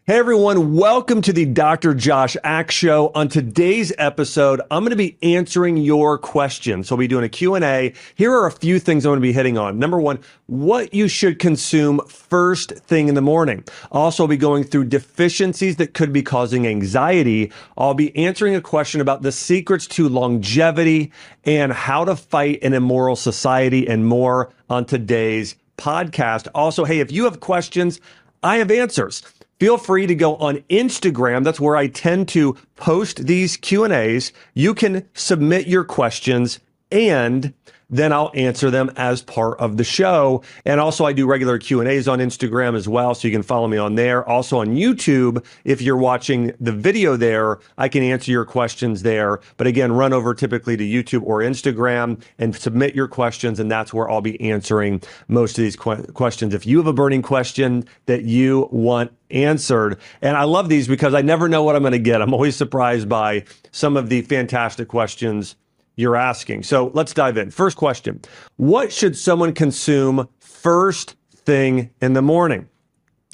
Hey everyone, welcome to the Dr. Josh Axe Show. On today's episode, I'm going to be answering your questions. So I'll be doing a Q&A. Here are a few things I'm going to be hitting on. Number one, what you should consume first thing in the morning. Also, I'll be going through deficiencies that could be causing anxiety. I'll be answering a question about the secrets to longevity and how to fight an immoral society and more on today's podcast. Also, hey, if you have questions, I have answers. Feel free to go on Instagram. That's where I tend to post these Q&As. You can submit your questions and then I'll answer them as part of the show. And also I do regular Q&As on Instagram as well, so you can follow me on there. Also on YouTube, if you're watching the video there, I can answer your questions there. But again, run over typically to YouTube or Instagram and submit your questions, and that's where I'll be answering most of these questions. If you have a burning question that you want answered, and I love these because I never know what I'm going to get. I'm always surprised by some of the fantastic questions you're asking. So let's dive in. First question. What should someone consume first thing in the morning?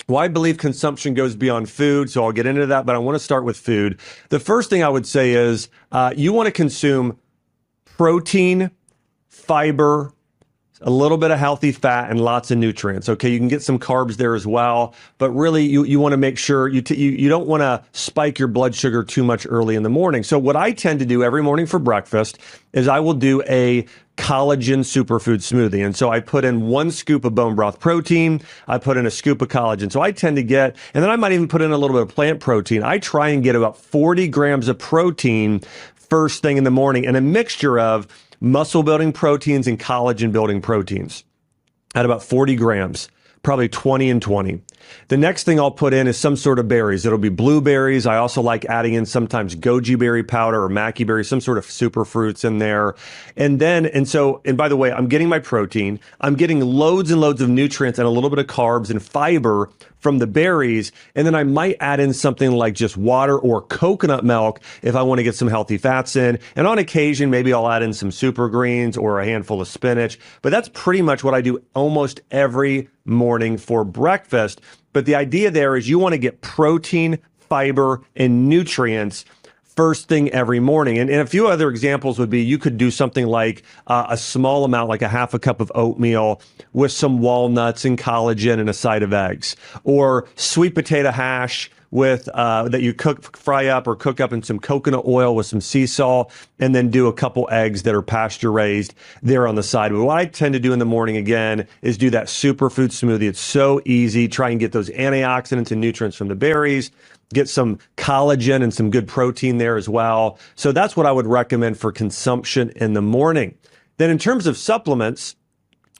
Well, I believe consumption goes beyond food, so I'll get into that, but I want to start with food. The first thing I would say is you want to consume protein, fiber, a little bit of healthy fat, and lots of nutrients. Okay, you can get some carbs there as well, but really you want to make sure you don't want to spike your blood sugar too much early in the morning. So what I tend to do every morning for breakfast is I will do a collagen superfood smoothie. And so I put in 1 scoop of bone broth protein. I put in a scoop of collagen. So I tend to get, and then I might even put in a little bit of plant protein. I try and get about 40 grams of protein first thing in the morning, and a mixture of muscle building proteins and collagen building proteins at about 40 grams, probably 20 and 20. The next thing I'll put in is some sort of berries. It'll be blueberries. I also like adding in sometimes goji berry powder or maki berry, some sort of super fruits in there. And by the way, I'm getting my protein. I'm getting loads and loads of nutrients and a little bit of carbs and fiber from the berries. And then I might add in something like just water or coconut milk if I want to get some healthy fats in. And on occasion, maybe I'll add in some super greens or a handful of spinach. But that's pretty much what I do almost every morning for breakfast. But the idea there is you want to get protein, fiber, and nutrients first thing every morning. And a few other examples would be you could do something like a small amount, like a half a cup of oatmeal with some walnuts and collagen and a side of eggs, or sweet potato hash with that you fry up or cook up in some coconut oil with some sea salt, and then do a couple eggs that are pasture raised there on the side. But what I tend to do in the morning again is do that superfood smoothie. It's so easy. Try and get those antioxidants and nutrients from the berries. Get some collagen and some good protein there as well. So that's what I would recommend for consumption in the morning. Then in terms of supplements,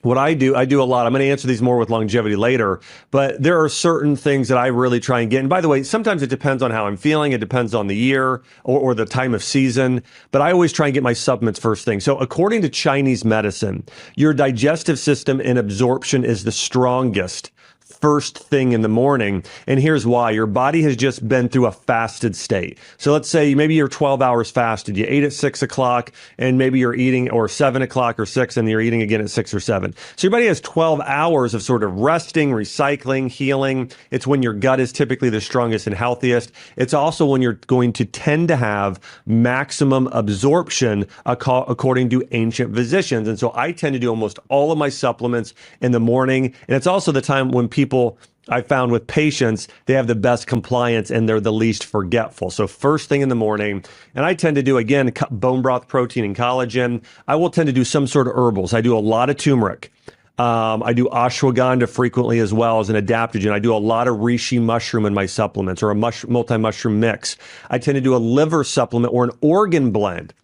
what I do a lot. I'm going to answer these more with longevity later, but there are certain things that I really try and get. And by the way, sometimes it depends on how I'm feeling. It depends on the year or the time of season, but I always try and get my supplements first thing. So according to Chinese medicine, your digestive system and absorption is the strongest first thing in the morning. And here's why. Your body has just been through a fasted state. So let's say maybe you're 12 hours fasted. You ate at 6 o'clock and maybe you're eating, or 7 o'clock or 6, and you're eating again at 6 or 7. So your body has 12 hours of sort of resting, recycling, healing. It's when your gut is typically the strongest and healthiest. It's also when you're going to tend to have maximum absorption according to ancient physicians. And so I tend to do almost all of my supplements in the morning. And it's also the time when people, I found with patients, they have the best compliance and they're the least forgetful. So first thing in the morning, and I tend to do, again, bone broth protein and collagen. I will tend to do some sort of herbals. I do a lot of turmeric. I do ashwagandha frequently as well as an adaptogen. I do a lot of reishi mushroom in my supplements, or a multi-mushroom mix. I tend to do a liver supplement or an organ blend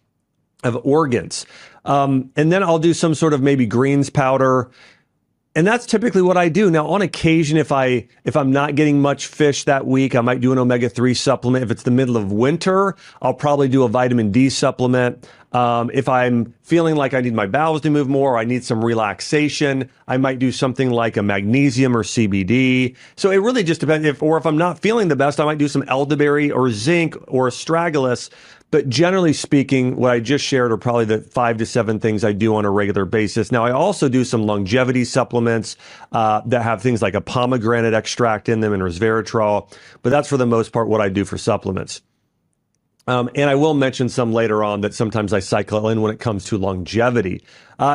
of organs. And then I'll do some sort of maybe greens powder. And that's typically what I do. Now, on occasion, if I'm not getting much fish that week, I might do an omega-3 supplement. If it's the middle of winter, I'll probably do a vitamin D supplement. If I'm feeling like I need my bowels to move more, or I need some relaxation, I might do something like a magnesium or CBD. So it really just depends. If I'm not feeling the best, I might do some elderberry or zinc or astragalus. But generally speaking, what I just shared are probably the 5 to 7 things I do on a regular basis. Now, I also do some longevity supplements that have things like a pomegranate extract in them and resveratrol. But that's for the most part what I do for supplements. And I will mention some later on that sometimes I cycle in when it comes to longevity.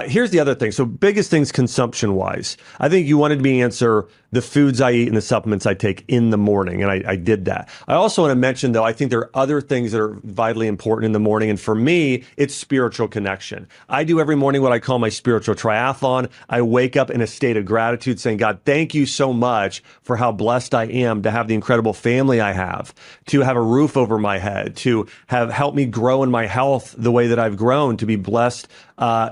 Here's the other thing. So biggest things consumption-wise. I think you wanted me to answer the foods I eat and the supplements I take in the morning, and I did that. I also want to mention, though, I think there are other things that are vitally important in the morning, and for me, it's spiritual connection. I do every morning what I call my spiritual triathlon. I wake up in a state of gratitude saying, God, thank you so much for how blessed I am to have the incredible family I have, to have a roof over my head, to have helped me grow in my health the way that I've grown, to be blessed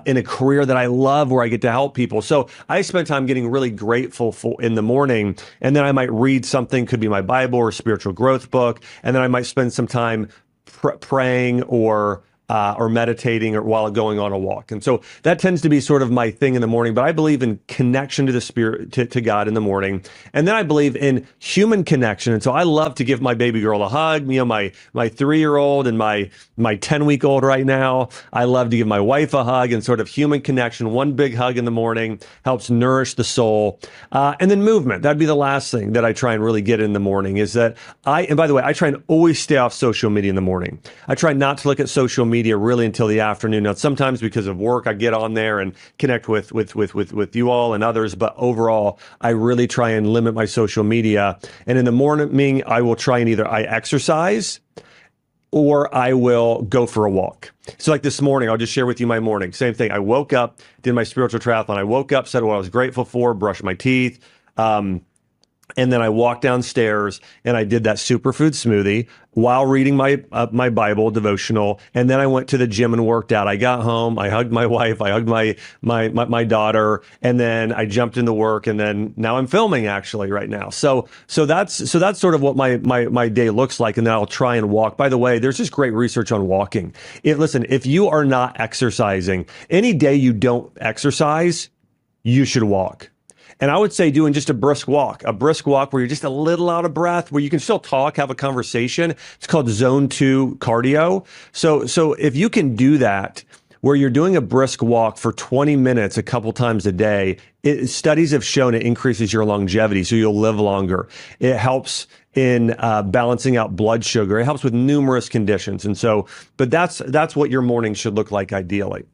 in a career that I love where I get to help people. So I spend time getting really grateful for in the morning, and then I might read something, could be my Bible or spiritual growth book, and then I might spend some time praying or meditating or while going on a walk. And so that tends to be sort of my thing in the morning, but I believe in connection to the spirit, to God in the morning. And then I believe in human connection. And so I love to give my baby girl a hug, my 3-year-old and my 10-week-old right now. I love to give my wife a hug, and sort of human connection. One big hug in the morning helps nourish the soul. And then movement. That'd be the last thing that I try and really get in the morning is that and by the way, I try and always stay off social media in the morning. I try not to look at social media really until the afternoon. Now, sometimes because of work, I get on there and connect with you all and others. But overall, I really try and limit my social media. And in the morning, I will try and either I exercise or I will go for a walk. So like this morning, I'll just share with you my morning. Same thing. I woke up, did my spiritual triathlon. I woke up, said what I was grateful for, brushed my teeth. And then I walked downstairs and I did that superfood smoothie while reading my Bible devotional. And then I went to the gym and worked out. I got home, I hugged my wife, I hugged my daughter, and then I jumped into work. And then now I'm filming actually right now. So that's sort of what my day looks like. And then I'll try and walk. By the way, there's just great research on walking. Listen, if you are not exercising, any day you don't exercise, you should walk. And I would say doing just a brisk walk where you're just a little out of breath, where you can still talk, have a conversation. It's called zone 2 cardio. So if you can do that, where you're doing a brisk walk for 20 minutes a couple times a day, studies have shown it increases your longevity, so you'll live longer. It helps in balancing out blood sugar. It helps with numerous conditions. And so, but that's what your morning should look like ideally.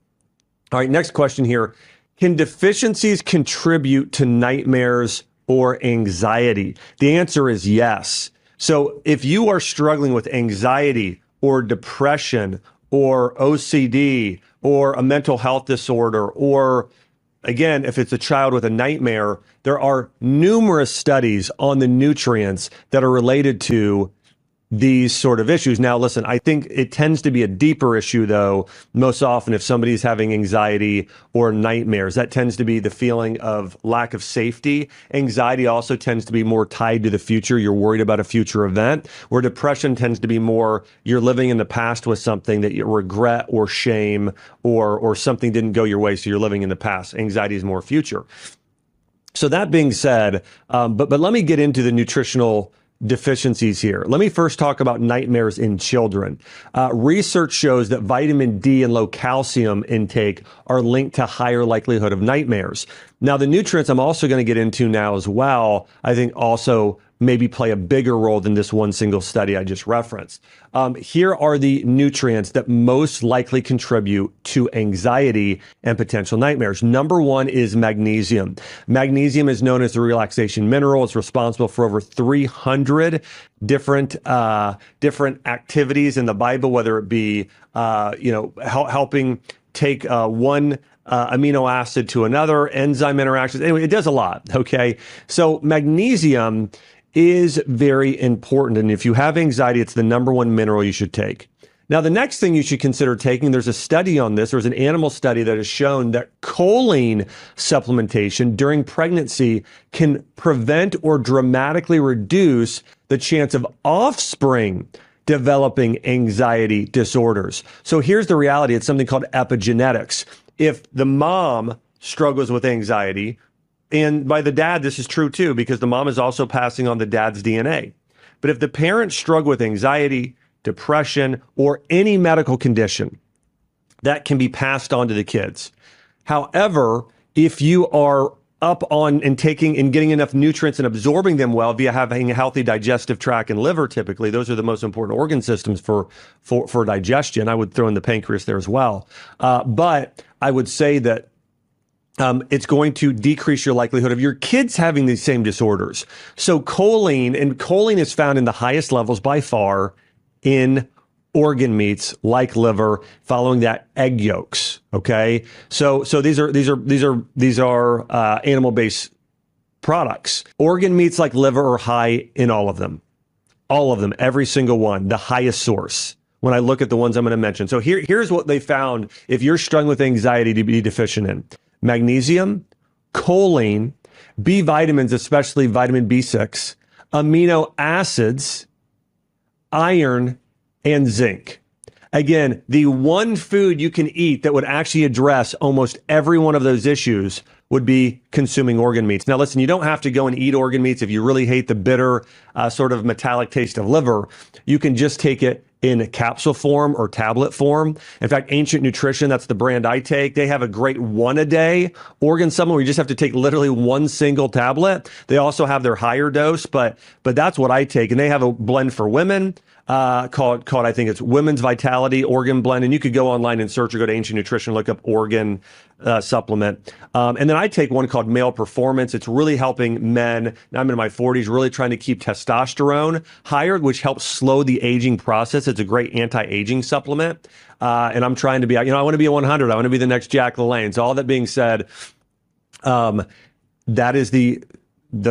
All right, next question here. Can deficiencies contribute to nightmares or anxiety? The answer is yes. So if you are struggling with anxiety or depression or OCD or a mental health disorder, or again, if it's a child with a nightmare, there are numerous studies on the nutrients that are related to these sort of issues. Now, listen, I think it tends to be a deeper issue, though, most often if somebody's having anxiety or nightmares. That tends to be the feeling of lack of safety. Anxiety also tends to be more tied to the future. You're worried about a future event, where depression tends to be more you're living in the past with something that you regret or shame, or something didn't go your way, so you're living in the past. Anxiety is more future. So that being said, but let me get into the nutritional deficiencies here. Let me first talk about nightmares in children. Research shows that vitamin D and low calcium intake are linked to higher likelihood of nightmares. Now, the nutrients I'm also going to get into now as well, I think also maybe play a bigger role than this one single study I just referenced. Here are the nutrients that most likely contribute to anxiety and potential nightmares. Number 1 is magnesium. Magnesium is known as the relaxation mineral. It's responsible for over 300 different activities in the Bible, whether it be helping take one amino acid to another, enzyme interactions. Anyway, it does a lot. Okay, so magnesium is very important. And if you have anxiety, it's the number 1 mineral you should take. Now, the next thing you should consider taking, there's a study on this. There's an animal study that has shown that choline supplementation during pregnancy can prevent or dramatically reduce the chance of offspring developing anxiety disorders. So here's the reality. It's something called epigenetics. If the mom struggles with anxiety, and by the dad, this is true too, because the mom is also passing on the dad's DNA. But if the parents struggle with anxiety, depression, or any medical condition, that can be passed on to the kids. However, if you are up on and taking and getting enough nutrients and absorbing them well via having a healthy digestive tract and liver, typically, those are the most important organ systems for digestion. I would throw in the pancreas there as well. But I would say that it's going to decrease your likelihood of your kids having these same disorders. So choline is found in the highest levels by far in organ meats like liver, following that egg yolks. Okay, so these are animal-based products. Organ meats like liver are high in all of them, every single one, the highest source. When I look at the ones I'm going to mention, so here's what they found if you're struggling with anxiety to be deficient in: magnesium, choline, B vitamins, especially vitamin B6, amino acids, iron, and zinc. Again, the one food you can eat that would actually address almost every one of those issues would be consuming organ meats. Now, listen, you don't have to go and eat organ meats if you really hate the bitter sort of metallic taste of liver. You can just take it in capsule form or tablet form. In fact, Ancient Nutrition, that's the brand I take, they have a great 1-a-day organ supplement where you just have to take literally one single tablet. They also have their higher dose, but that's what I take. And they have a blend for women called I think it's Women's Vitality Organ Blend. And you could go online and search or go to Ancient Nutrition, look up organ supplement. And then I take one called Male Performance. It's really helping men. Now I'm in my 40s, really trying to keep testosterone higher, which helps slow the aging process. It's a great anti-aging supplement. And I'm trying to be, I want to be a 100. I want to be the next Jack LaLanne. So all that being said, that is the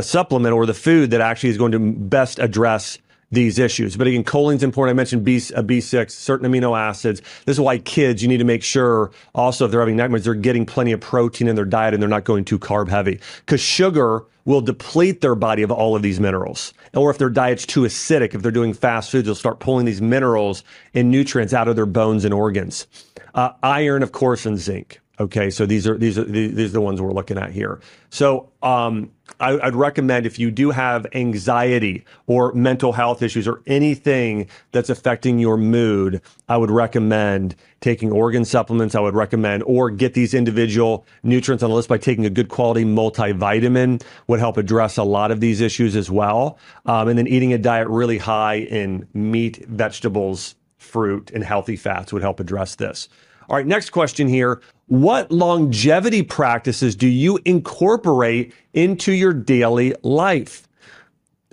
supplement or the food that actually is going to best address these issues. But again, choline's important. I mentioned B6, certain amino acids. This is why kids, you need to make sure also if they're having nightmares, they're getting plenty of protein in their diet and they're not going too carb heavy, because sugar will deplete their body of all of these minerals. Or if their diet's too acidic, if they're doing fast foods, they'll start pulling these minerals and nutrients out of their bones and organs. Iron, of course, and zinc. Okay, so these are the ones we're looking at here. So I'd recommend, if you do have anxiety or mental health issues or anything that's affecting your mood, I would recommend taking organ supplements. I would recommend, or get these individual nutrients on the list by taking a good quality multivitamin would help address a lot of these issues as well. And then eating a diet really high in meat, vegetables, fruit, and healthy fats would help address this. All right, next question here. What longevity practices do you incorporate into your daily life?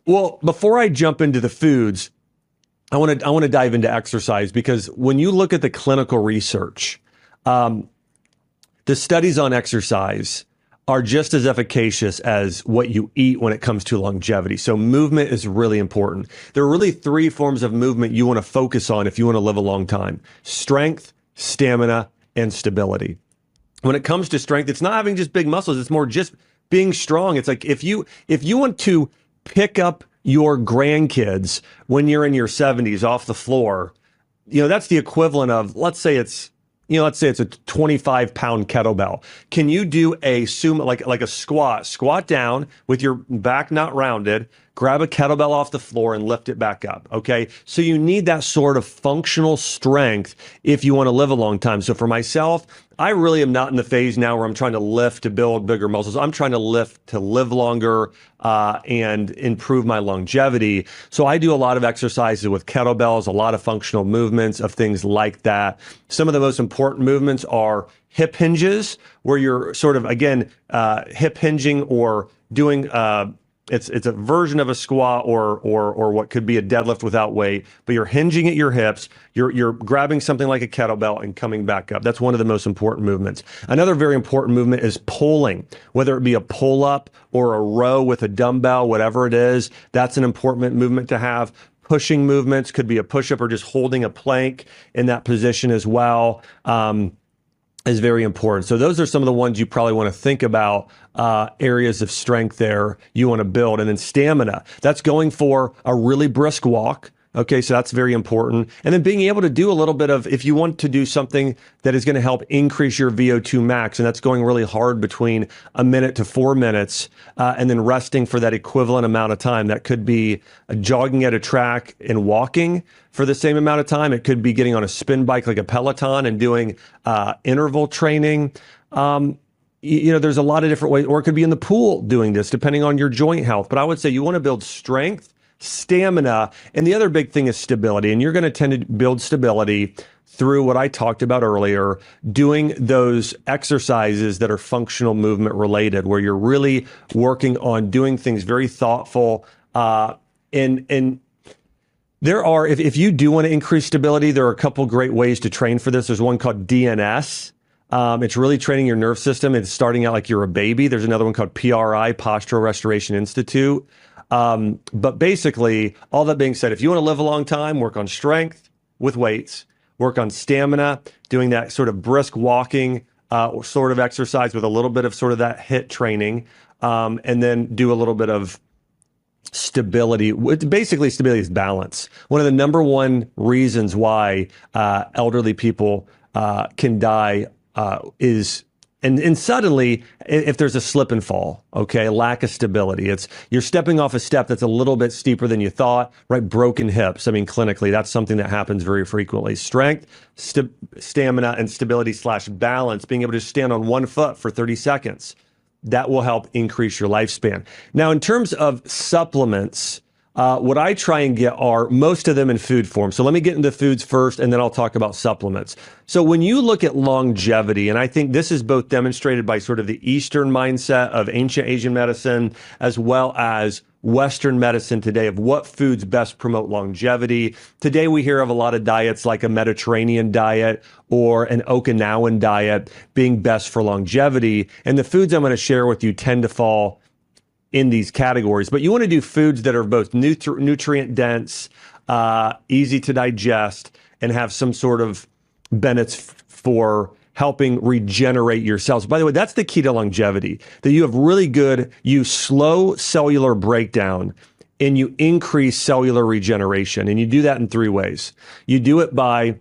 Well, before I jump into the foods, I want to dive into exercise, because when you look at the clinical research, the studies on exercise are just as efficacious as what you eat when it comes to longevity. So movement is really important. There are really 3 forms of movement you want to focus on if you want to live a long time: strength, stamina, and stability. When it comes to strength, it's not having just big muscles. It's more just being strong. It's like if you want to pick up your grandkids when you're in your 70s off the floor, that's the equivalent of, let's say it's a 25-pound kettlebell. Can you do a sumo, like a squat down with your back not rounded, grab a kettlebell off the floor and lift it back up? Okay. So you need that sort of functional strength if you want to live a long time. So for myself, I really am not in the phase now where I'm trying to lift to build bigger muscles. I'm trying to lift to live longer and improve my longevity. So I do a lot of exercises with kettlebells, a lot of functional movements of things like that. Some of the most important movements are hip hinges, where you're sort of, again, hip hinging or doing it's a version of a squat or what could be a deadlift without weight, but you're hinging at your hips, you're grabbing something like a kettlebell and coming back up. That's one of the most important movements. Another very important movement is pulling, whether it be a pull-up or a row with a dumbbell, whatever it is. That's an important movement to have. Pushing movements could be a push-up or just holding a plank in that position as well. Is very important. So those are some of the ones you probably want to think about, areas of strength there you want to build. And then stamina, that's going for a really brisk walk, Okay, so that's very important. And then being able to do a little bit of, if you want to do something that is going to help increase your VO2 max, and that's going really hard between a minute to 4 minutes, and then resting for that equivalent amount of time. That could be jogging at a track and walking for the same amount of time. It could be getting on a spin bike like a Peloton and doing interval training. There's a lot of different ways, or it could be in the pool doing this, depending on your joint health. But I would say you want to build strength, stamina, and the other big thing is stability. And you're going to tend to build stability through what I talked about earlier, doing those exercises that are functional movement related, where you're really working on doing things very thoughtful. And there are, if you do want to increase stability, there are a couple great ways to train for this. There's one called DNS. It's really training your nerve system. It's starting out like you're a baby. There's another one called PRI, Postural Restoration Institute. But basically, all that being said, if you want to live a long time, work on strength with weights, work on stamina, doing that sort of brisk walking or sort of exercise with a little bit of sort of that HIIT training, and then do a little bit of stability. Basically, stability is balance. One of the number one reasons why elderly people can die is and suddenly, if there's a slip and fall, okay, lack of stability, it's you're stepping off a step that's a little bit steeper than you thought, right? Broken hips. I mean, clinically, that's something that happens very frequently. Strength, stamina, and stability / balance, being able to stand on one foot for 30 seconds, that will help increase your lifespan. Now, in terms of supplements, what I try and get are most of them in food form. So let me get into foods first, and then I'll talk about supplements. So when you look at longevity, and I think this is both demonstrated by sort of the Eastern mindset of ancient Asian medicine, as well as Western medicine today, of what foods best promote longevity. Today we hear of a lot of diets like a Mediterranean diet or an Okinawan diet being best for longevity. And the foods I'm going to share with you tend to fall in these categories, but you want to do foods that are both nutrient dense, easy to digest, and have some sort of benefits for helping regenerate your cells. By the way, that's the key to longevity, that you have really good, you slow cellular breakdown and you increase cellular regeneration. And you do that in 3 ways. You do it by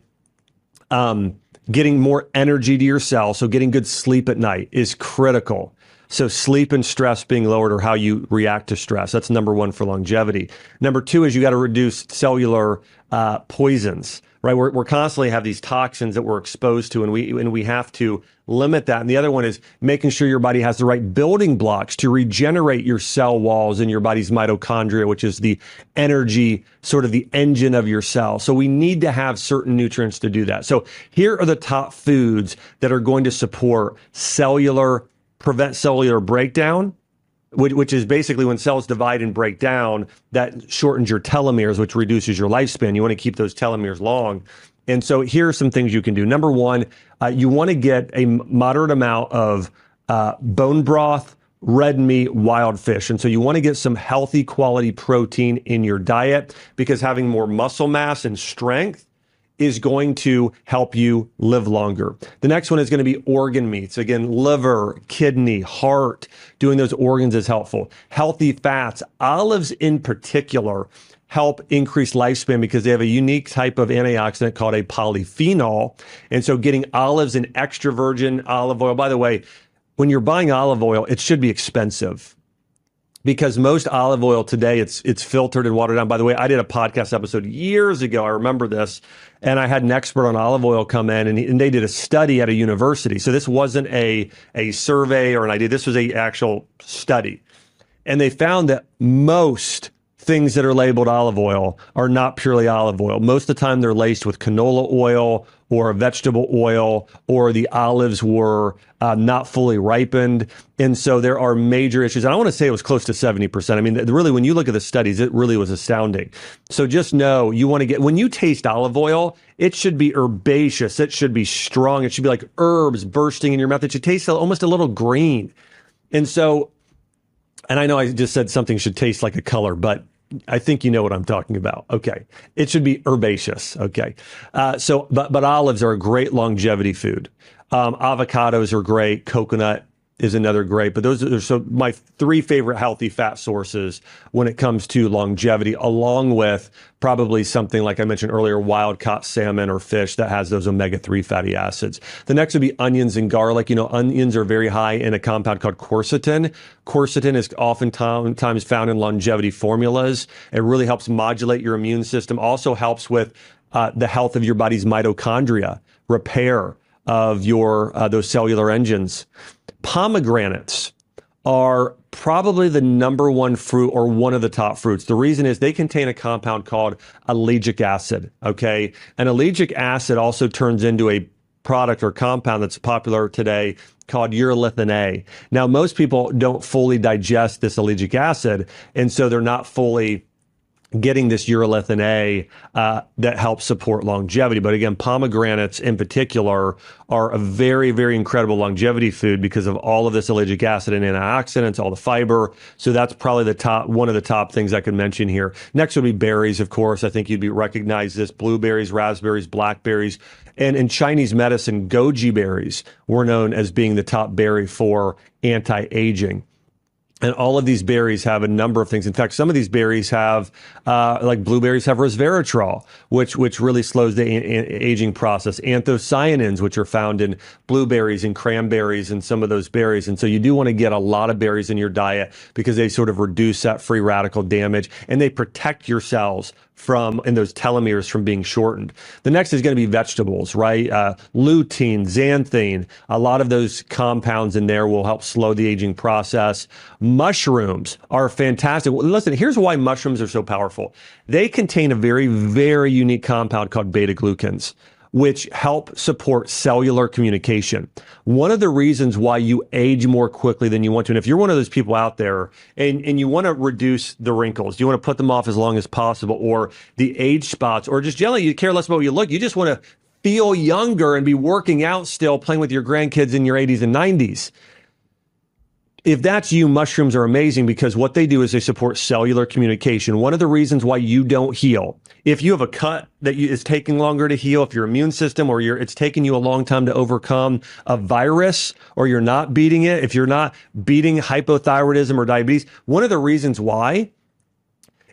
getting more energy to your cells. So getting good sleep at night is critical. So sleep and stress being lowered, or how you react to stress. That's number 1 for longevity. Number 2 is you got to reduce cellular poisons, right? We're constantly have these toxins that we're exposed to, and we have to limit that. And the other one is making sure your body has the right building blocks to regenerate your cell walls and your body's mitochondria, which is the energy, sort of the engine of your cell. So we need to have certain nutrients to do that. So here are the top foods that are going to support prevent cellular breakdown, which is basically when cells divide and break down, that shortens your telomeres, which reduces your lifespan. You want to keep those telomeres long. And so here are some things you can do. Number 1, you want to get a moderate amount of bone broth, red meat, wild fish. And so you want to get some healthy quality protein in your diet, because having more muscle mass and strength is going to help you live longer. The next one is going to be organ meats. Again, liver, kidney, heart, doing those organs is helpful. Healthy fats, olives in particular, help increase lifespan because they have a unique type of antioxidant called a polyphenol. And so getting olives and extra virgin olive oil, by the way, when you're buying olive oil, it should be expensive, because most olive oil today, it's filtered and watered down. By the way, I did a podcast episode years ago. I remember this. And I had an expert on olive oil come in, and they did a study at a university. So this wasn't a survey or an idea. This was a actual study. And they found that most things that are labeled olive oil are not purely olive oil. Most of the time they're laced with canola oil or vegetable oil, or the olives were not fully ripened. And so there are major issues. And I want to say it was close to 70%. I mean, really, when you look at the studies, it really was astounding. So just know you want to when you taste olive oil, it should be herbaceous. It should be strong. It should be like herbs bursting in your mouth. It should taste almost a little green. And so, and I know I just said something should taste like a color, but I think you know what I'm talking about. Okay. It should be herbaceous. Okay. But olives are a great longevity food. Avocados are great. Coconut is another great, but those are so my three favorite healthy fat sources when it comes to longevity, along with probably something like I mentioned earlier, wild caught salmon or fish that has those omega-3 fatty acids. The next would be onions and garlic. You know, onions are very high in a compound called quercetin. Quercetin is oftentimes found in longevity formulas. It really helps modulate your immune system, also helps with the health of your body's mitochondria, repair of your those cellular engines. Pomegranates are probably the number one fruit or one of the top fruits. The reason is they contain a compound called ellagic acid, okay? And ellagic acid also turns into a product or compound that's popular today called urolithin A. Now, most people don't fully digest this ellagic acid, and so they're not fully getting this urolithin A that helps support longevity. But again, pomegranates in particular are a very, very incredible longevity food because of all of this ellagic acid and antioxidants, all the fiber. So that's probably one of the top things I could mention here. Next would be berries, of course. I think you'd recognize this: blueberries, raspberries, blackberries. And in Chinese medicine, goji berries were known as being the top berry for anti-aging. And all of these berries have a number of things. In fact, some of these berries have, like blueberries have resveratrol, which really slows the aging process. Anthocyanins, which are found in blueberries and cranberries and some of those berries. And so you do want to get a lot of berries in your diet because they sort of reduce that free radical damage and they protect your cells and those telomeres from being shortened. The next is going to be vegetables, right? Lutein, xanthine, a lot of those compounds in there will help slow the aging process. Mushrooms are fantastic. Listen, here's why mushrooms are so powerful. They contain a very, very unique compound called beta-glucans, which help support cellular communication. One of the reasons why you age more quickly than you want to, and if you're one of those people out there and you want to reduce the wrinkles, you want to put them off as long as possible, or the age spots, or just generally you care less about what you look, you just want to feel younger and be working out still, playing with your grandkids in your 80s and 90s. If that's you, mushrooms are amazing because what they do is they support cellular communication. One of the reasons why you don't heal, if you have a cut that is taking longer to heal, if your immune system or it's taking you a long time to overcome a virus, or you're not beating it, if you're not beating hypothyroidism or diabetes, one of the reasons why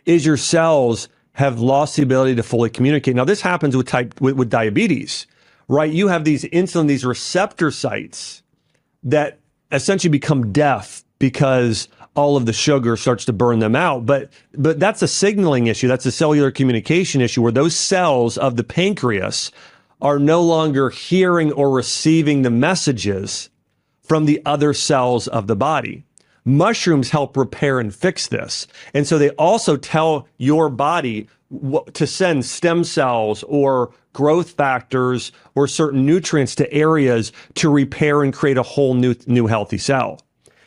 is your cells have lost the ability to fully communicate. Now, this happens with diabetes, right? You have these receptor sites that essentially become deaf because all of the sugar starts to burn them out. But that's a signaling issue. That's a cellular communication issue where those cells of the pancreas are no longer hearing or receiving the messages from the other cells of the body. Mushrooms help repair and fix this. And so they also tell your body to send stem cells or growth factors or certain nutrients to areas to repair and create a whole new healthy cell.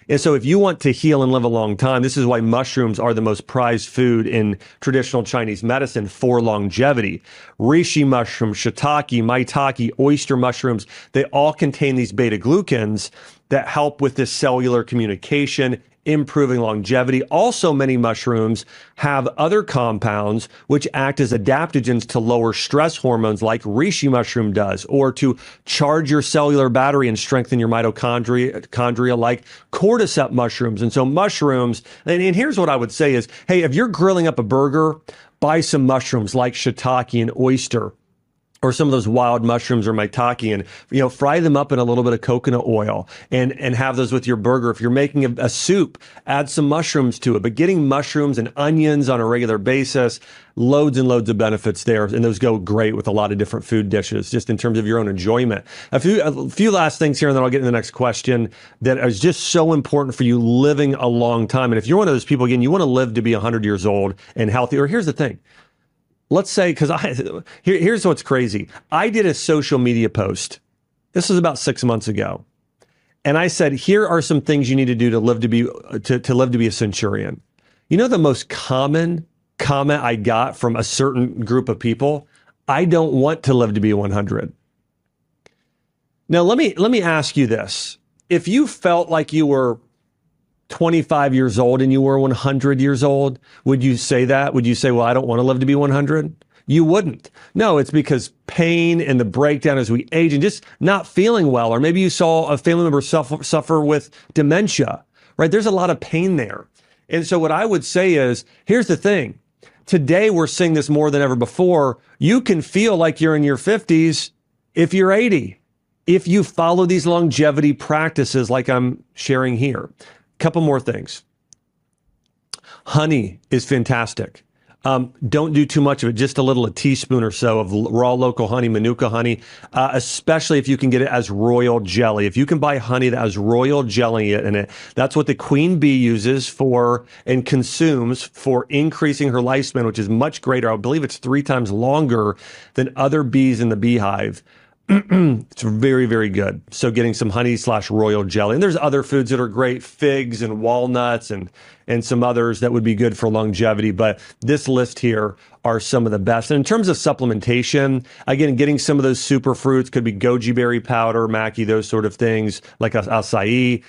And so if you want to heal and live a long time, this is why mushrooms are the most prized food in traditional Chinese medicine for longevity. Reishi mushrooms, shiitake, maitake, oyster mushrooms, they all contain these beta-glucans that help with this cellular communication, improving longevity. Also, many mushrooms have other compounds which act as adaptogens to lower stress hormones like reishi mushroom does, or to charge your cellular battery and strengthen your mitochondria like cordyceps mushrooms. And so mushrooms, and here's what I would say is, hey, if you're grilling up a burger, buy some mushrooms like shiitake and oyster, or some of those wild mushrooms or maitake, and fry them up in a little bit of coconut oil and have those with your burger. If you're making a soup, add some mushrooms to it. But getting mushrooms and onions on a regular basis, loads and loads of benefits there, and those go great with a lot of different food dishes, just in terms of your own enjoyment. A few last things here, and then I'll get into the next question that is just so important for you living a long time. And if you're one of those people, again, you want to live to be 100 years old and healthy, or here's the thing. Let's say, here's what's crazy. I did a social media post. This was about 6 months ago. And I said, here are some things you need to do to live to be a centurion. You know, the most common comment I got from a certain group of people, I don't want to live to be 100. Now, let me ask you this. If you felt like you were 25 years old and you were 100 years old, would you say that? Would you say, well, I don't want to live to be 100? you wouldn't. No, it's because pain and the breakdown as we age and just not feeling well, or maybe you saw a family member suffer with dementia, right? There's a lot of pain there. And so what I would say is, here's the thing. Today, we're seeing this more than ever before. You can feel like you're in your 50s if you're 80, if you follow these longevity practices like I'm sharing here. Couple more things. Honey is fantastic. Don't do too much of it, just a teaspoon or so of raw local honey, Manuka honey, especially if you can get it as royal jelly. If you can buy honey that has royal jelly in it, that's what the queen bee uses for and consumes for increasing her lifespan, which is much greater. I believe it's 3 times longer than other bees in the beehive. It's very, very good. So getting some honey/royal jelly. And there's other foods that are great, figs and walnuts and some others that would be good for longevity. But this list here are some of the best. And in terms of supplementation, again, getting some of those super fruits could be goji berry powder, maqui, those sort of things, like acai.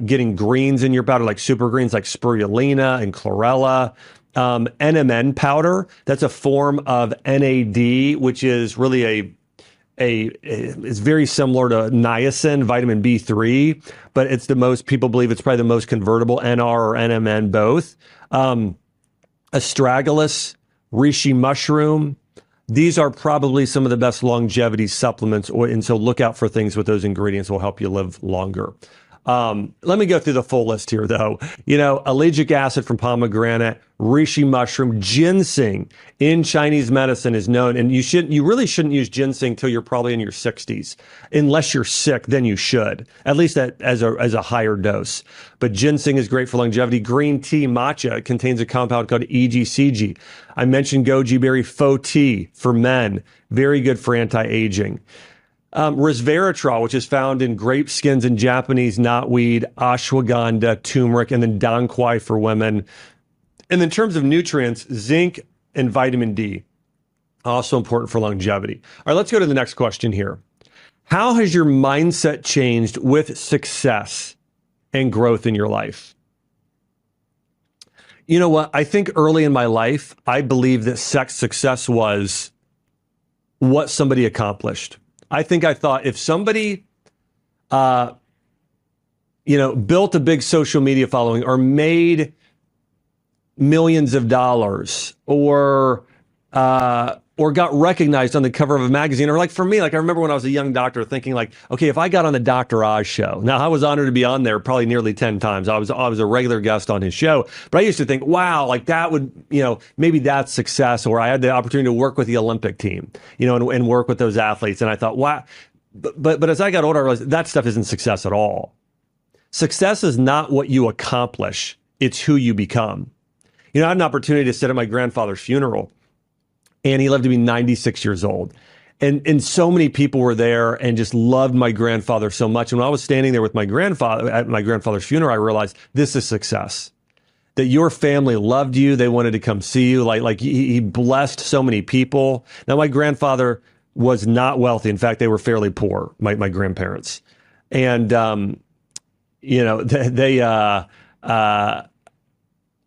Getting greens in your powder, like super greens, like spirulina and chlorella. NMN powder, that's a form of NAD, which is really it's very similar to niacin, vitamin B3, but it's people believe it's probably the most convertible, NR or NMN both. Astragalus, reishi mushroom. These are probably some of the best longevity supplements, and so look out for things with those ingredients will help you live longer. Let me go through the full list here, though. Ellagic acid from pomegranate, reishi mushroom, ginseng in Chinese medicine is known, and you really shouldn't use ginseng till you're probably in your 60s, unless you're sick. Then you should, at least as a higher dose. But ginseng is great for longevity. Green tea, matcha, contains a compound called EGCG. I mentioned goji berry faux tea for men, very good for anti-aging. Resveratrol, which is found in grape skins and Japanese knotweed, ashwagandha, turmeric, and then dong quai for women. And in terms of nutrients, zinc and vitamin D, also important for longevity. All right, let's go to the next question here. How has your mindset changed with success and growth in your life? You know what? I think early in my life, I believed that success was what somebody accomplished. I thought if somebody, built a big social media following or made millions of dollars or got recognized on the cover of a magazine, or like for me, like I remember when I was a young doctor thinking like, okay, if I got on the Dr. Oz show, now I was honored to be on there probably nearly 10 times. I was a regular guest on his show, but I used to think, wow, like that would, maybe that's success. Or I had the opportunity to work with the Olympic team, and work with those athletes. And I thought, wow, but as I got older, I realized that stuff isn't success at all. Success is not what you accomplish. It's who you become. I had an opportunity to sit at my grandfather's funeral, and he lived to be 96 years old. And so many people were there and just loved my grandfather so much. And when I was standing there with my grandfather at my grandfather's funeral, I realized this is success. That your family loved you. They wanted to come see you. Like he blessed so many people. Now, my grandfather was not wealthy. In fact, they were fairly poor, my grandparents. And,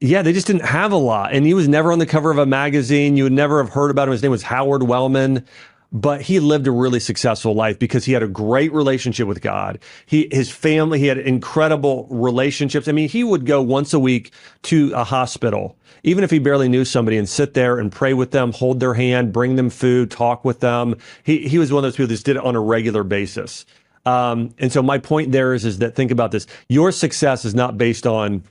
they just didn't have a lot. And he was never on the cover of a magazine. You would never have heard about him. His name was Howard Wellman. But he lived a really successful life because he had a great relationship with God. His family, he had incredible relationships. I mean, he would go once a week to a hospital, even if he barely knew somebody, and sit there and pray with them, hold their hand, bring them food, talk with them. He was one of those people that just did it on a regular basis. And so my point there is that think about this. Your success is not based on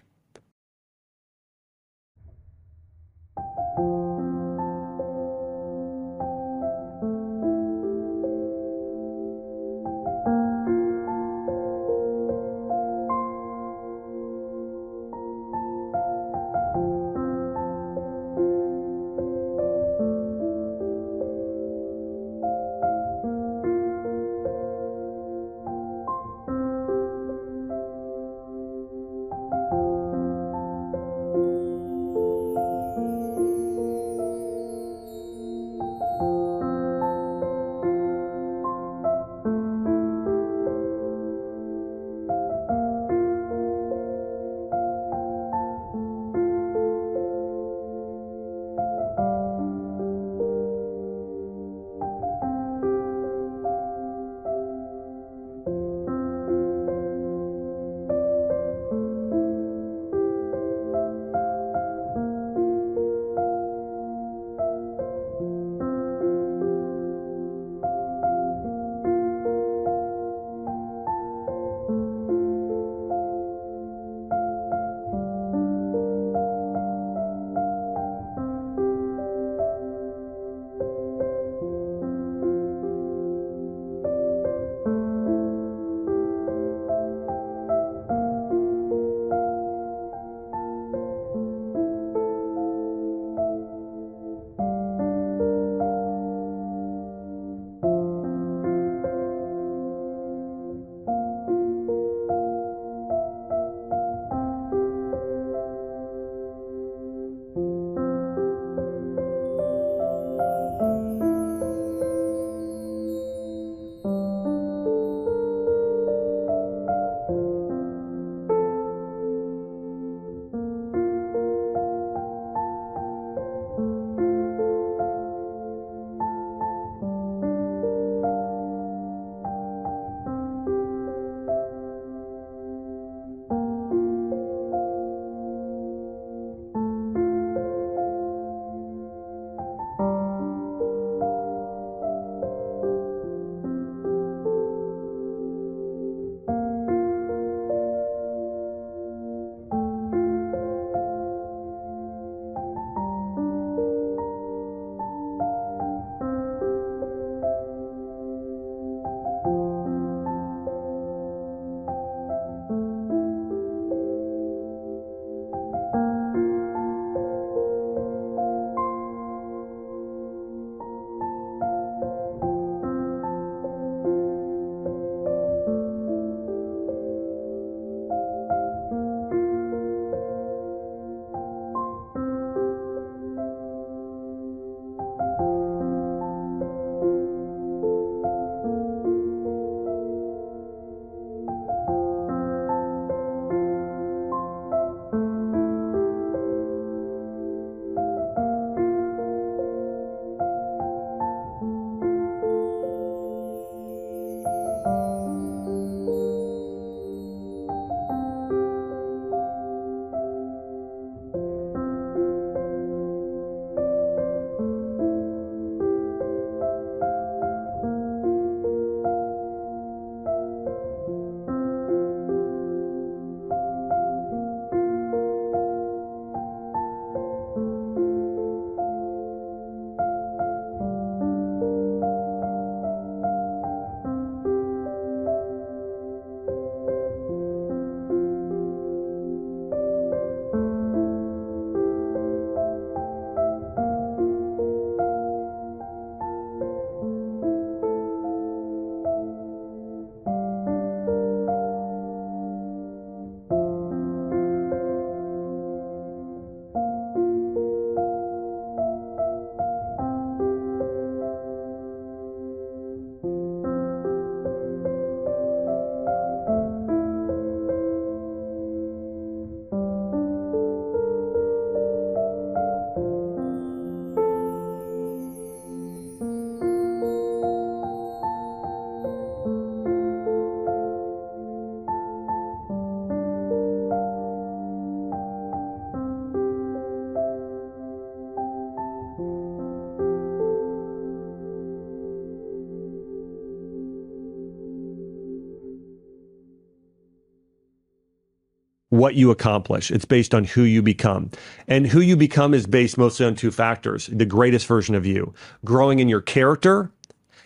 what you accomplish. It's based on who you become. And who you become is based mostly on two factors: the greatest version of you, growing in your character,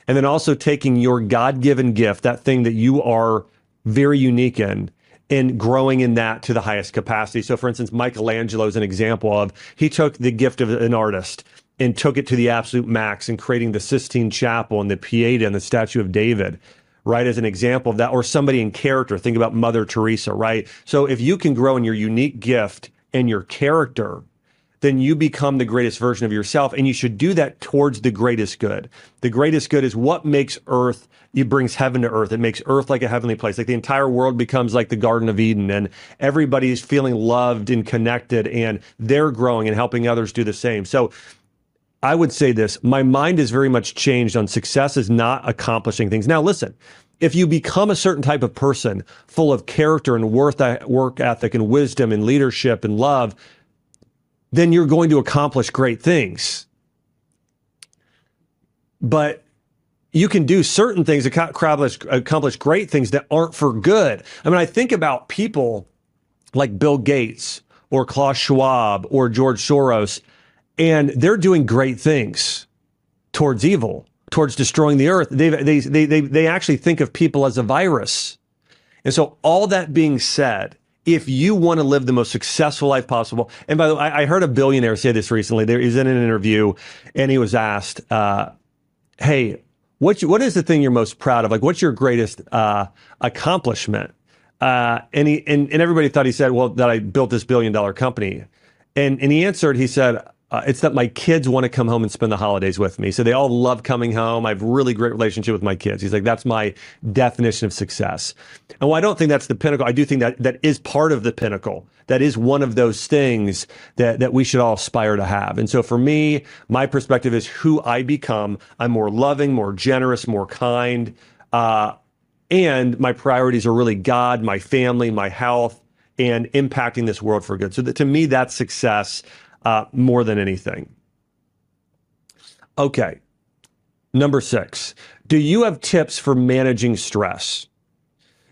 and then also taking your God-given gift, that thing that you are very unique in, and growing in that to the highest capacity. So for instance, Michelangelo is an example of, he took the gift of an artist and took it to the absolute max in creating the Sistine Chapel and the Pieta and the Statue of David, right? As an example of that. Or somebody in character, think about Mother Teresa, right? So if you can grow in your unique gift and your character, then you become the greatest version of yourself. And you should do that towards the greatest good. The greatest good is what makes earth, it brings heaven to earth. It makes earth like a heavenly place. Like the entire world becomes like the Garden of Eden, and everybody's feeling loved and connected, and they're growing and helping others do the same. So I would say this: my mind is very much changed on success is not accomplishing things. Now, listen, if you become a certain type of person full of character and work ethic and wisdom and leadership and love, then you're going to accomplish great things. But you can do certain things, accomplish great things that aren't for good. I mean, I think about people like Bill Gates or Klaus Schwab or George Soros, and they're doing great things towards evil, towards destroying the earth. They actually think of people as a virus. And so all that being said, if you want to live the most successful life possible, and by the way, I heard a billionaire say this recently. He was in an interview, and he was asked, hey, what is the thing you're most proud of? Like, what's your greatest accomplishment? And everybody thought he said, well, that I built this $1 billion company. And he answered, he said, it's that my kids want to come home and spend the holidays with me. So they all love coming home. I have a really great relationship with my kids. He's like, that's my definition of success. And while I don't think that's the pinnacle, I do think that that is part of the pinnacle. That is one of those things that we should all aspire to have. And so for me, my perspective is who I become. I'm more loving, more generous, more kind. And my priorities are really God, my family, my health, and impacting this world for good. So to me, that's success. More than anything. Okay. Number 6, do you have tips for managing stress?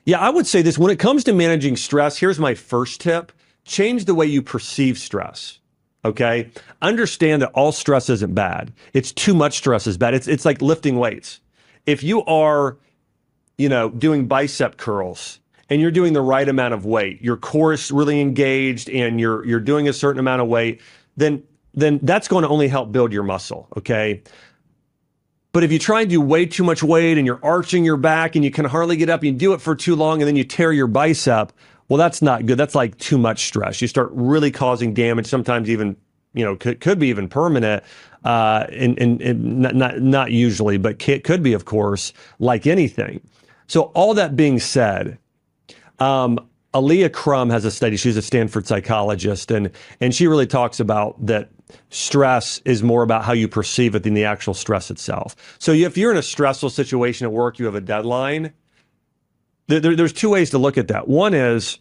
Yeah, I would say this. When it comes to managing stress, here's my first tip. Change the way you perceive stress. Okay. Understand that all stress isn't bad. It's too much stress is bad. It's like lifting weights. If you are, doing bicep curls, and you're doing the right amount of weight, your core is really engaged, and you're doing a certain amount of weight, then that's going to only help build your muscle, okay? But if you try and do way too much weight and you're arching your back and you can hardly get up, you do it for too long, and then you tear your bicep, well, that's not good. That's like too much stress. You start really causing damage, sometimes even, could be even permanent, and not usually, but could be, of course, like anything. So all that being said, Aaliyah Crum has a study. She's a Stanford psychologist, and she really talks about that stress is more about how you perceive it than the actual stress itself. So if you're in a stressful situation at work, you have a deadline, there's two ways to look at that. One is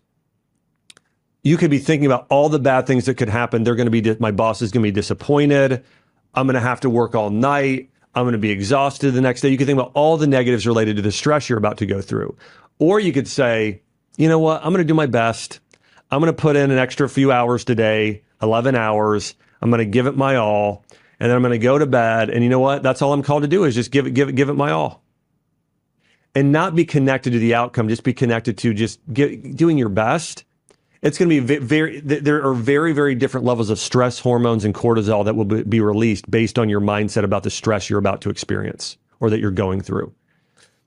you could be thinking about all the bad things that could happen. My boss is going to be disappointed. I'm going to have to work all night. I'm going to be exhausted the next day. You can think about all the negatives related to the stress you're about to go through. Or you could say, you know what? I'm going to do my best. I'm going to put in an extra few hours today, 11 hours. I'm going to give it my all. And then I'm going to go to bed. And you know what? That's all I'm called to do is just give it my all. And not be connected to the outcome. Just be connected to just doing your best. It's going to be there are very, very different levels of stress hormones and cortisol that will be released based on your mindset about the stress you're about to experience or that you're going through.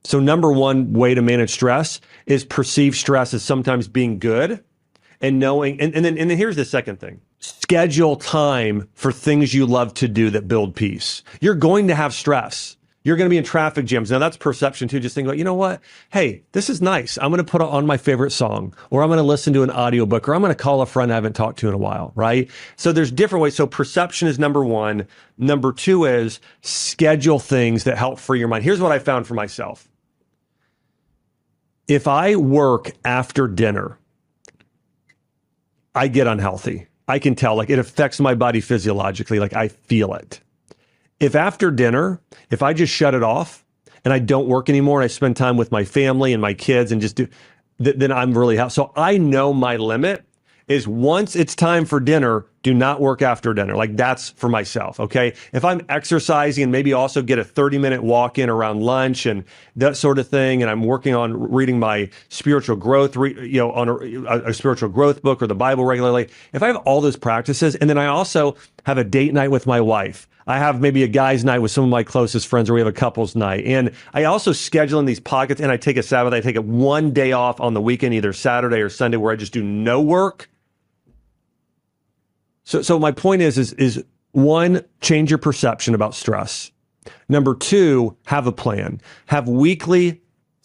So number one way to manage stress is perceive stress as sometimes being good and knowing, and then here's the second thing. Schedule time for things you love to do that build peace. You're going to have stress. You're going to be in traffic jams. Now that's perception too. Just think about, you know what? Hey, this is nice. I'm going to put on my favorite song, or I'm going to listen to an audiobook, or I'm going to call a friend I haven't talked to in a while, right? So there's different ways. So perception is number one. Number two is schedule things that help free your mind. Here's what I found for myself. If I work after dinner, I get unhealthy. I can tell, like, it affects my body physiologically. Like, I feel it. If after dinner, if I just shut it off and I don't work anymore and I spend time with my family and my kids and just do, then I'm really happy. So I know my limit is once it's time for dinner, do not work after dinner. Like that's for myself, okay? If I'm exercising and maybe also get a 30-minute walk in around lunch and that sort of thing, and I'm working on reading my spiritual growth, on a spiritual growth book or the Bible regularly, if I have all those practices, and then I also have a date night with my wife, I have maybe a guy's night with some of my closest friends, or we have a couple's night. And I also schedule in these pockets, and I take a Sabbath, I take it one day off on the weekend, either Saturday or Sunday, where I just do no work. So my point is one, change your perception about stress. Number two, have a plan. Have weekly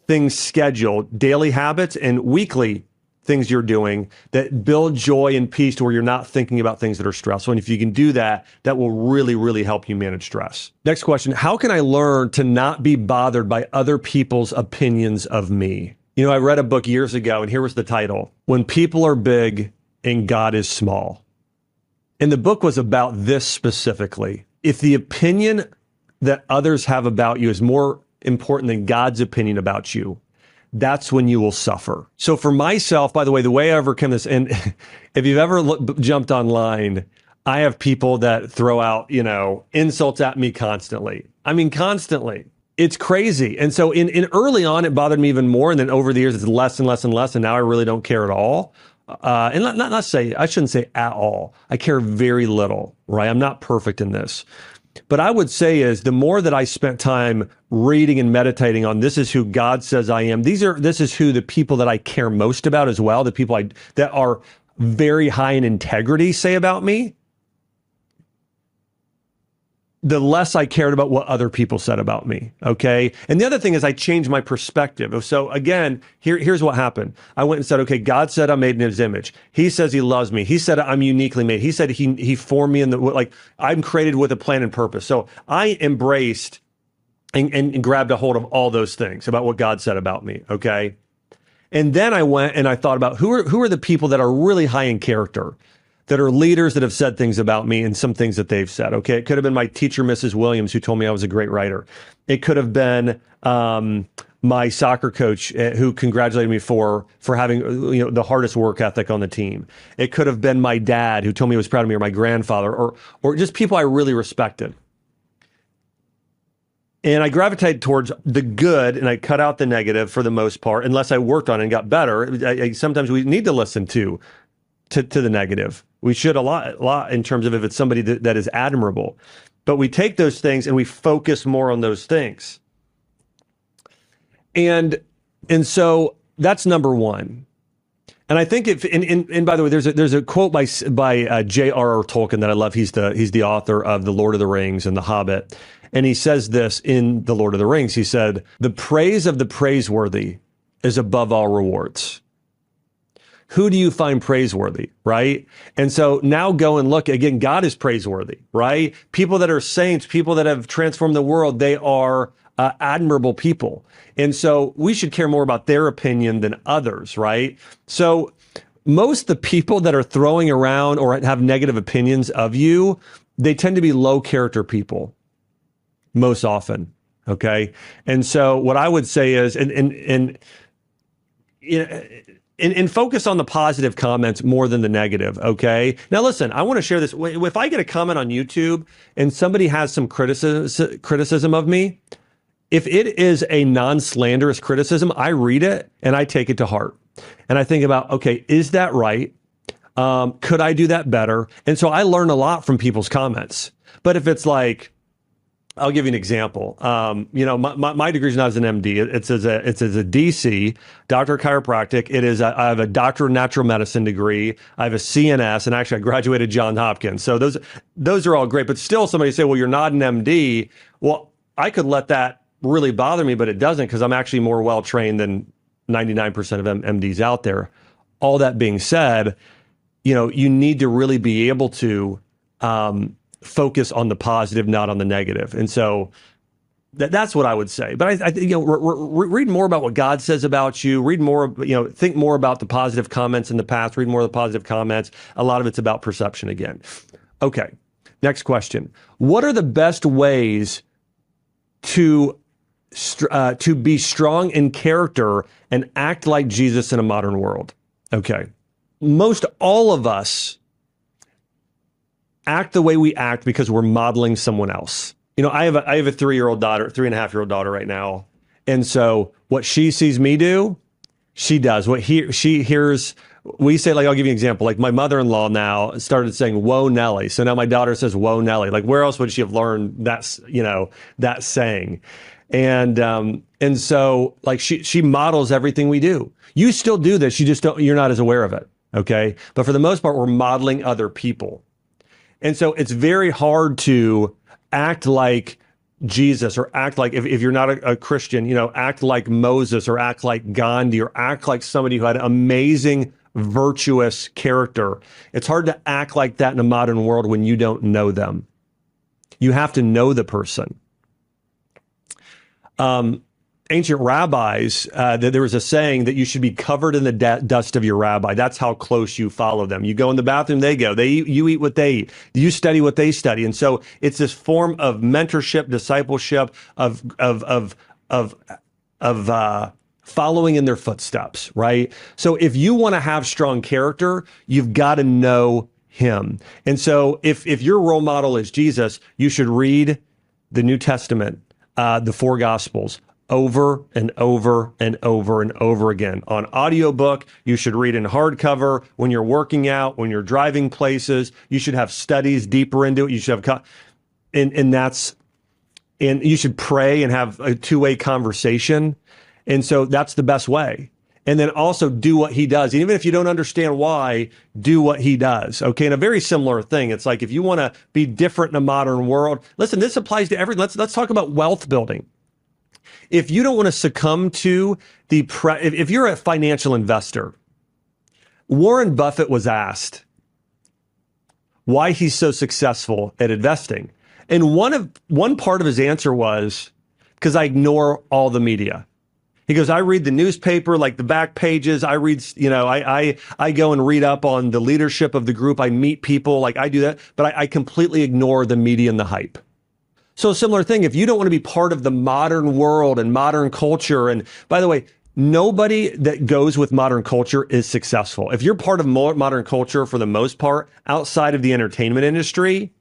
things scheduled, daily habits and weekly things you're doing that build joy and peace to where you're not thinking about things that are stressful. And if you can do that, that will really, really help you manage stress. Next question, how can I learn to not be bothered by other people's opinions of me? I read a book years ago, and here was the title, When People Are Big and God is Small. And the book was about this specifically. If the opinion that others have about you is more important than God's opinion about you, that's when you will suffer. So for myself, by the way, the way I overcome this, and if you've ever jumped online, I have people that throw out, insults at me constantly. I mean, constantly. It's crazy. And so in early on, it bothered me even more. And then over the years, it's less and less and less. And now I really don't care at all. And not say, I shouldn't say at all. I care very little, right? I'm not perfect in this. But I would say is the more that I spent time reading and meditating on this is who God says I am. This is who the people that I care most about as well, the people that are very high in integrity say about me, the less I cared about what other people said about me, okay? And the other thing is I changed my perspective. So again, here's what happened. I went and said, okay, God said I'm made in his image. He says he loves me. He said I'm uniquely made. He said he formed me I'm created with a plan and purpose. So I embraced and grabbed a hold of all those things about what God said about me, okay? And then I went and I thought about who are the people that are really high in character, that are leaders that have said things about me and some things that they've said. Okay. It could have been my teacher, Mrs. Williams, who told me I was a great writer. It could have been my soccer coach who congratulated me for having the hardest work ethic on the team. It could have been my dad who told me he was proud of me, or my grandfather, or just people I really respected. And I gravitated towards the good, and I cut out the negative for the most part, unless I worked on it and got better. Sometimes we need to listen to the negative. We should a lot in terms of if it's somebody that is admirable. But we take those things and we focus more on those things. And so that's number one. And I think and by the way, there's a quote by J.R.R. Tolkien that I love. He's the author of The Lord of the Rings and The Hobbit. And he says this in The Lord of the Rings. He said, "The praise of the praiseworthy is above all rewards." Who do you find praiseworthy, right? And so now go and look again. God is praiseworthy, right? People that are saints, people that have transformed the world, they are admirable people. And so we should care more about their opinion than others, right? So most of the people that are throwing around or have negative opinions of you, they tend to be low character people most often, okay? And so what I would say is, and focus on the positive comments more than the negative, okay? Now, listen, I want to share this. If I get a comment on YouTube and somebody has some criticism of me, if it is a non-slanderous criticism, I read it and I take it to heart. And I think about, okay, is that right? Could I do that better? And so I learn a lot from people's comments. But if it's like, I'll give you an example. My degree is not as an MD. It's as a DC, doctor of chiropractic. I have a doctor of natural medicine degree. I have a CNS, and actually I graduated Johns Hopkins. So those are all great. But still, somebody say, well, you're not an MD. Well, I could let that really bother me, but it doesn't, because I'm actually more well trained than 99% of MDs out there. All that being said, you need to really be able to focus on the positive, not on the negative. And so that's what I would say. But I read more about what God says about you. Read more, think more about the positive comments in the past. Read more of the positive comments. A lot of it's about perception again. Okay, next question. What are the best ways to to be strong in character and act like Jesus in a modern world. Okay. Most all of us act the way we act because we're modeling someone else. I have a 3-year-old daughter, 3.5-year-old daughter right now. And so what she sees me do, she does. What she hears, we say, like, I'll give you an example. Like, my mother-in-law now started saying, "Whoa, Nelly." So now my daughter says, "Whoa, Nelly." Like, where else would she have learned that saying? And so, like, she models everything we do. You still do this. You're not as aware of it. Okay. But for the most part, we're modeling other people. And so it's very hard to act like Jesus, or act like, if you're not a Christian, act like Moses, or act like Gandhi, or act like somebody who had amazing, virtuous character. It's hard to act like that in a modern world when you don't know them. You have to know the person. Ancient rabbis, there was a saying that you should be covered in the dust of your rabbi. That's how close you follow them. You go in the bathroom, they go. You eat what they eat. You study what they study. And so it's this form of mentorship, discipleship, of following in their footsteps, right? So if you want to have strong character, you've got to know him. And so if your role model is Jesus, you should read the New Testament, the 4 Gospels, over and over and over and over again. On audiobook, you should read in hardcover. When you're working out, when you're driving places, you should have studies deeper into it. You should have, and you should pray and have a 2-way conversation. And so that's the best way. And then also do what he does. And even if you don't understand why, do what he does. Okay. And a very similar thing. It's like, if you want to be different in a modern world, listen, this applies to everything. Let's talk about wealth building. If you don't want to succumb to if you're a financial investor, Warren Buffett was asked why he's so successful at investing. And one part of his answer was, because I ignore all the media. He goes, I read the newspaper, like the back pages. I read, I go and read up on the leadership of the group. I meet people, like I do that, but I completely ignore the media and the hype. So a similar thing, if you don't want to be part of the modern world and modern culture, and by the way, nobody that goes with modern culture is successful. If you're part of modern culture, for the most part, outside of the entertainment industry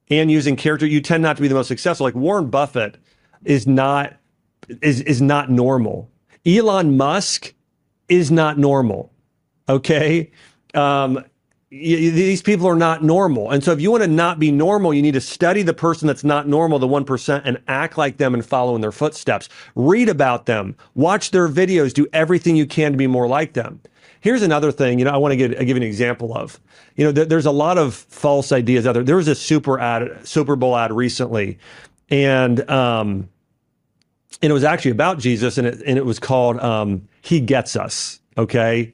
and using character, you tend not to be the most successful. Like Warren Buffett is not normal. Elon Musk is not normal. Okay. These people are not normal. And so if you want to not be normal, you need to study the person that's not normal, the 1%, and act like them and follow in their footsteps. Read about them, watch their videos, do everything you can to be more like them. Here's another thing, I want to give an example of, there's a lot of false ideas out there. There was a Super Bowl ad recently, and it was actually about Jesus, and it was called He Gets Us. Okay.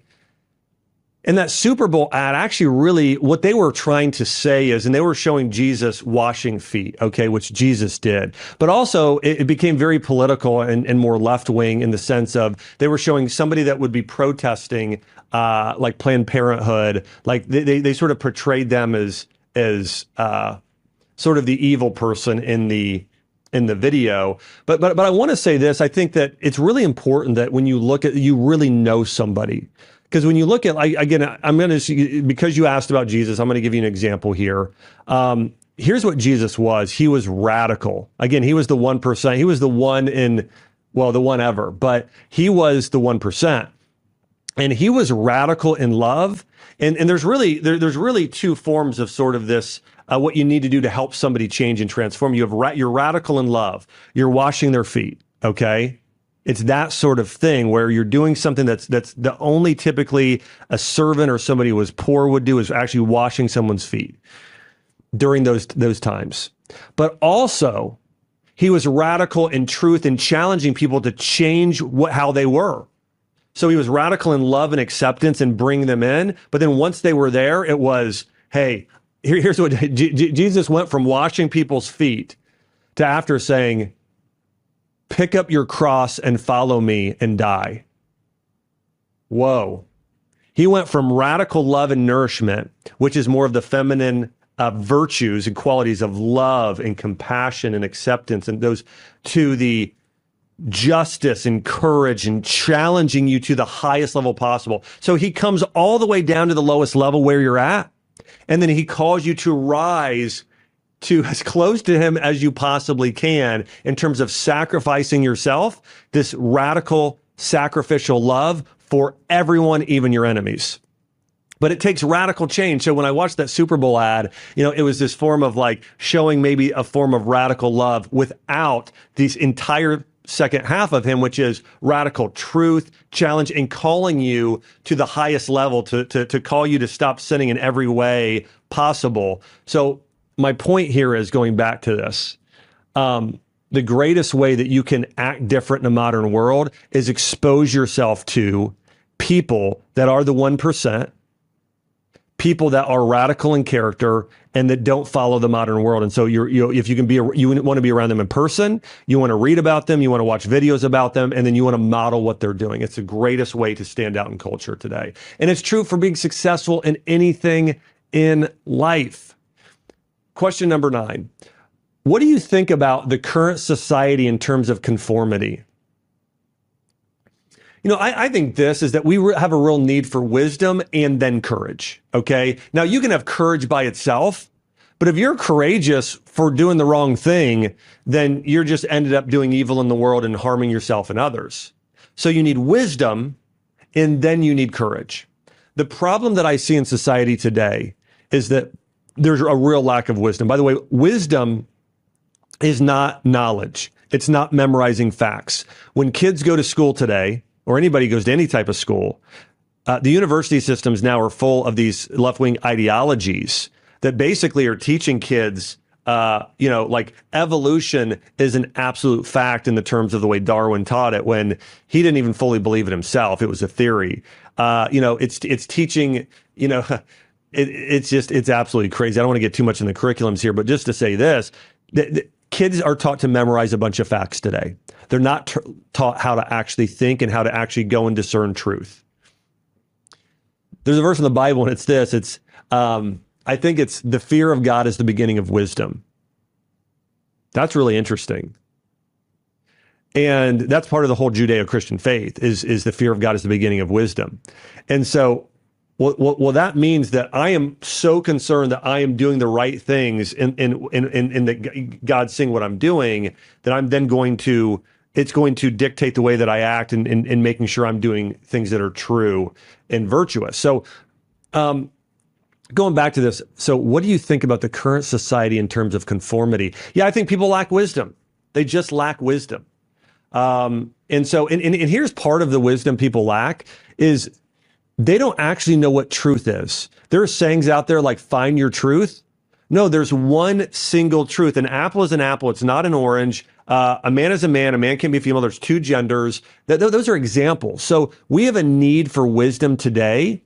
And that Super Bowl ad actually really, what they were trying to say is, and they were showing Jesus washing feet, okay, which Jesus did. But also it became very political and more left-wing, in the sense of they were showing somebody that would be protesting like Planned Parenthood. Like they sort of portrayed them as sort of the evil person in the video. But I want to say this. I think that it's really important that when you look at, you really know somebody. Because when you look at, again, I'm going to, because you asked about Jesus, I'm going to give you an example here. Here's what Jesus was. He was radical. Again, he was the 1%. He was the one the one ever, but he was the 1%. And he was radical in love. And there's really 2 forms of sort of this, what you need to do to help somebody change and transform. You're radical in love. You're washing their feet. Okay. It's that sort of thing where you're doing something that's the only typically a servant or somebody who was poor would do, is actually washing someone's feet during those times. But also, he was radical in truth and challenging people to change how they were. So he was radical in love and acceptance and bring them in. But then once they were there, it was, hey, here's what Jesus went from washing people's feet to after saying, pick up your cross and follow me and die. Whoa. He went from radical love and nourishment, which is more of the feminine virtues and qualities of love and compassion and acceptance, and those to the justice and courage and challenging you to the highest level possible. So he comes all the way down to the lowest level where you're at. And then he calls you to rise to as close to him as you possibly can in terms of sacrificing yourself, this radical sacrificial love for everyone, even your enemies. But it takes radical change. So when I watched that Super Bowl ad, it was this form of like showing maybe a form of radical love without this entire second half of him, which is radical truth, challenge, and calling you to the highest level, to call you to stop sinning in every way possible. So my point here is going back to this. The greatest way that you can act different in a modern world is expose yourself to people that are the 1%, people that are radical in character and that don't follow the modern world. And so if you can you want to be around them in person, you want to read about them, you want to watch videos about them, and then you want to model what they're doing. It's the greatest way to stand out in culture today. And it's true for being successful in anything in life. Question number 9. What do you think about the current society in terms of conformity? I think this is that we have a real need for wisdom and then courage, okay? Now, you can have courage by itself, but if you're courageous for doing the wrong thing, then you're just ended up doing evil in the world and harming yourself and others. So you need wisdom and then you need courage. The problem that I see in society today is that there's a real lack of wisdom. By the way, wisdom is not knowledge. It's not memorizing facts. When kids go to school today, or anybody goes to any type of school, the university systems now are full of these left-wing ideologies that basically are teaching kids, like evolution is an absolute fact in the terms of the way Darwin taught it, when he didn't even fully believe it himself. It was a theory. It's teaching, it's absolutely crazy. I don't want to get too much in the curriculums here, but just to say this, kids are taught to memorize a bunch of facts today. They're not taught how to actually think and how to actually go and discern truth. There's a verse in the Bible, and it's this. I think it's the fear of God is the beginning of wisdom. That's really interesting. And that's part of the whole Judeo-Christian faith is the fear of God is the beginning of wisdom. And so well, that means that I am so concerned that I am doing the right things and that God's seeing what I'm doing, that I'm then it's going to dictate the way that I act and making sure I'm doing things that are true and virtuous. So going back to this, so what do you think about the current society in terms of conformity? Yeah, I think people lack wisdom. They just lack wisdom. And here's part of the wisdom people lack is they don't actually know what truth is. There are sayings out there like find your truth. No, there's one single truth. An apple is an apple. It's not an orange. A man is a man. A man can be female. There's two genders. Those are examples. So we have a need for wisdom today.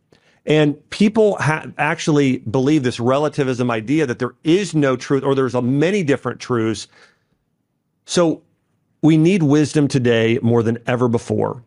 And people actually believe this relativism idea that there is no truth or there's many different truths. So we need wisdom today more than ever before.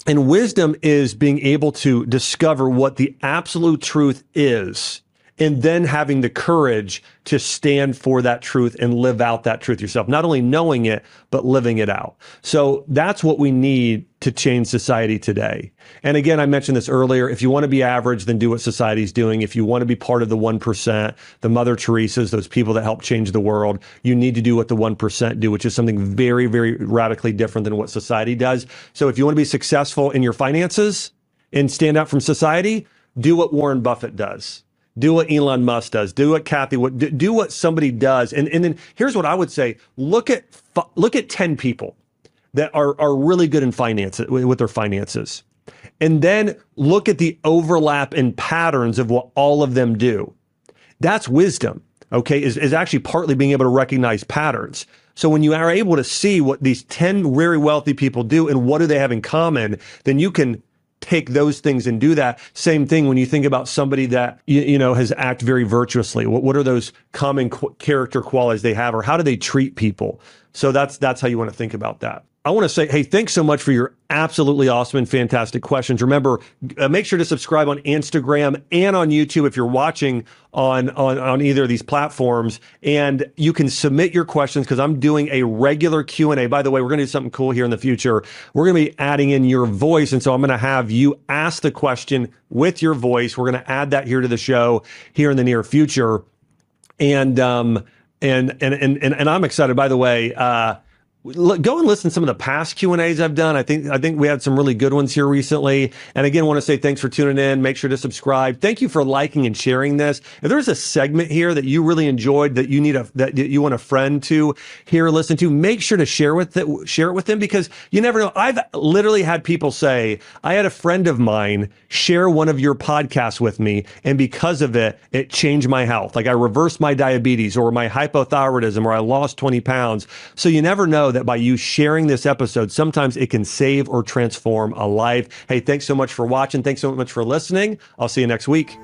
And wisdom is being able to discover what the absolute truth is, and then having the courage to stand for that truth and live out that truth yourself, not only knowing it, but living it out. So that's what we need to change society today. And again, I mentioned this earlier. If you want to be average, then do what society's doing. If you want to be part of the 1%, the Mother Teresas, those people that help change the world, you need to do what the 1% do, which is something very, very radically different than what society does. So if you want to be successful in your finances and stand out from society, do what Warren Buffett does. Do what Elon Musk does. Do what do what somebody does. And then here's what I would say. Look at 10 people that are really good in finance with their finances. And then look at the overlap and patterns of what all of them do. That's wisdom, okay, is actually partly being able to recognize patterns. So when you are able to see what these 10 very wealthy people do and what do they have in common, then you can take those things and do that. Same thing when you think about somebody that, has acted very virtuously. What are those common character qualities they have, or how do they treat people? So that's how you want to think about that. I want to say, hey, thanks so much for your absolutely awesome and fantastic questions. Remember, make sure to subscribe on Instagram and on YouTube if you're watching on either of these platforms. And you can submit your questions because I'm doing a regular Q&A. By the way, we're going to do something cool here in the future. We're going to be adding in your voice. And so I'm going to have you ask the question with your voice. We're going to add that here to the show here in the near future. And I'm excited, by the way. Go and listen to some of the past Q&As I've done. I think we had some really good ones here recently. And again, want to say thanks for tuning in. Make sure to subscribe. Thank you for liking and sharing this. If there's a segment here that you really enjoyed that you want a friend to hear or listen to, make sure to share it with them, because you never know. I've literally had people say, I had a friend of mine share one of your podcasts with me, and because of it, it changed my health. Like I reversed my diabetes or my hypothyroidism, or I lost 20 pounds. So you never know that by you sharing this episode, sometimes it can save or transform a life. Hey, thanks so much for watching. Thanks so much for listening. I'll see you next week.